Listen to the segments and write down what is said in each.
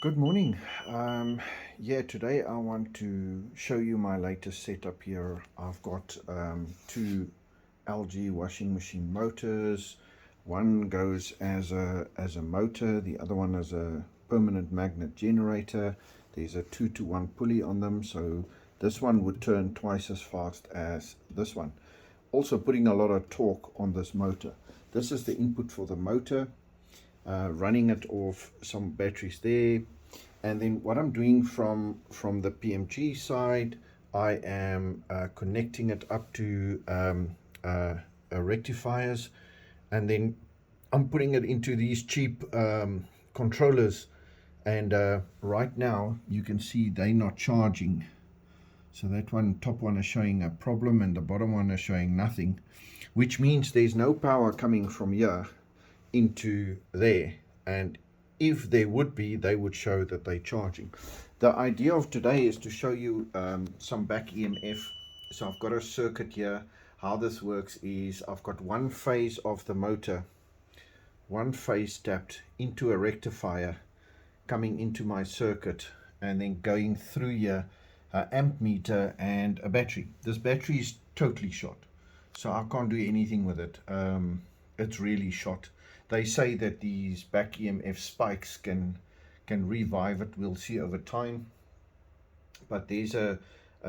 Good morning. Yeah, today I want to show you my latest setup here. I've got two LG washing machine motors. One goes as a motor, the other one as a permanent magnet generator. There's a 2-to-1 pulley on them, so this one would turn twice as fast as this one. Also putting a lot of torque on this motor. This is the input for the motor. Running it off some batteries there, and then what I'm doing from the PMG side, I am connecting it up to rectifiers, and then I'm putting it into these cheap controllers, and right now you can see they're not charging. So that top one is showing a problem and the bottom one is showing nothing, which means there's no power coming from here into there, and if there would be, they would show that they're charging. The idea of today is to show you some back EMF. So I've got a circuit here. How this works is I've got one phase of the motor, one phase tapped into a rectifier, coming into my circuit, and then going through here an amp meter and a battery. This battery is totally shot, so I can't do anything with it. It's really shot. They say that these back EMF spikes can revive it. We'll see over time. But there's a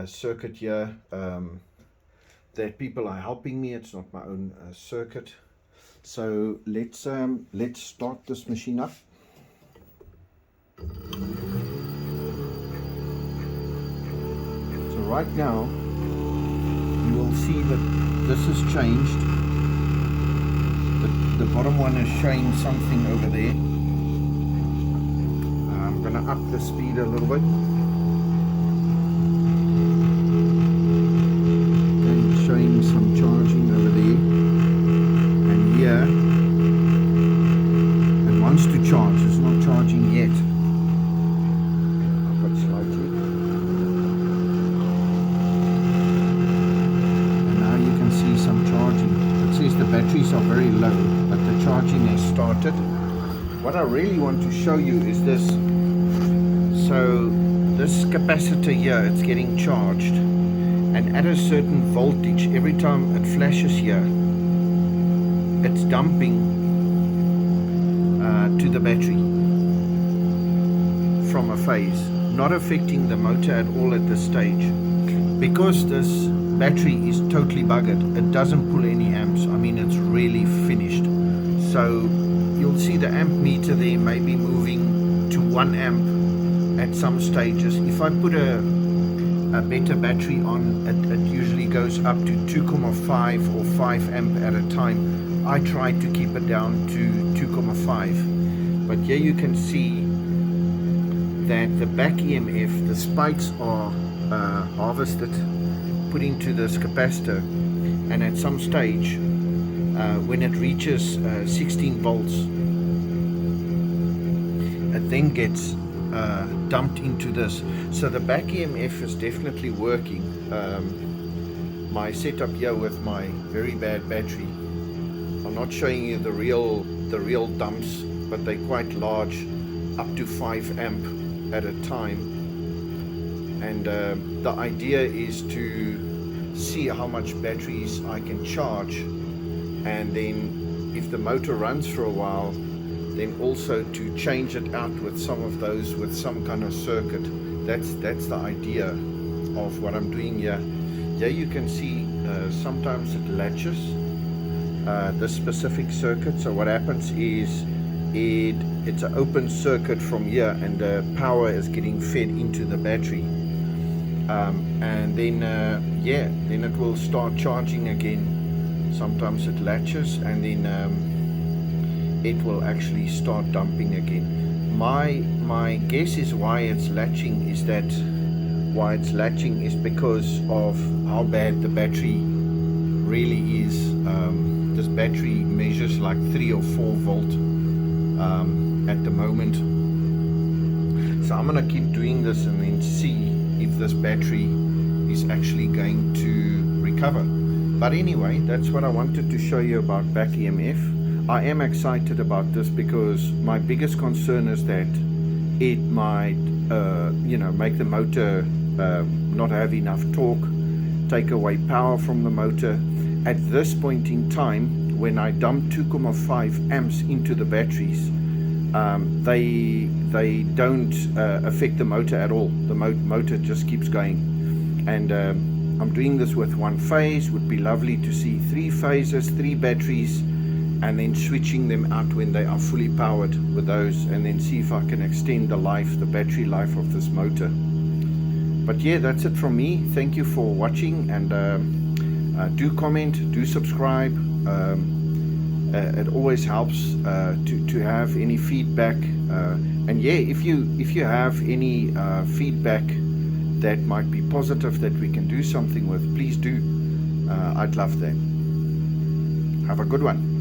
circuit here that people are helping me. It's not my own circuit. So let's start this machine up. So right now you will see that this has changed. The bottom one is showing something over there. I'm going to up the speed a little bit. And it's showing some charging over there. And here it wants to charge. It's not charging yet. Up it slightly. And now you can see some charging. It says the batteries are very low, but the charging has started. What I really want to show you is this. So this capacitor here, it's getting charged, and at a certain voltage, every time it flashes here, it's dumping to the battery from a phase, not affecting the motor at all at this stage. Because this battery is totally buggered, it doesn't pull any amps. I mean, it's really finished. So you'll see the amp meter there may be moving to 1 amp at some stages. If I put a better battery on, it usually goes up to 2.5 or 5 amp at a time. I try to keep it down to 2.5. But here you can see that the back EMF, the spikes are harvested, put into this capacitor, and at some stage when it reaches 16 volts, it then gets dumped into this. So the back EMF is definitely working. My setup here with my very bad battery, I'm not showing you the real dumps, but they're quite large, up to 5 amp at a time. And the idea is to see how much batteries I can charge, and then if the motor runs for a while, then also to change it out with some of those with some kind of circuit. That's the idea of what I'm doing here. Here you can see sometimes it latches this specific circuit. So what happens is it's an open circuit from here, and the power is getting fed into the battery. And then then it will start charging again. Sometimes it latches, and then it will actually start dumping again. My guess is why it's latching is because of how bad the battery really is. This battery measures like 3 or 4 volt at the moment. So I'm gonna keep doing this and then see if this battery is actually going to recover. But anyway, that's what I wanted to show you about back EMF. I am excited about this because my biggest concern is that it might make the motor not have enough torque, take away power from the motor. At this point in time, when I dump 2.5 amps into the batteries, they don't affect the motor at all. The motor just keeps going. And I'm doing this with one phase. Would be lovely to see 3 phases, 3 batteries, and then switching them out when they are fully powered with those, and then see if I can extend the battery life of this motor. But yeah, that's it from me. Thank you for watching, and do comment, do subscribe. It always helps to have any feedback, and yeah, if you have any feedback that might be positive that we can do something with, please do. I'd love that. Have a good one.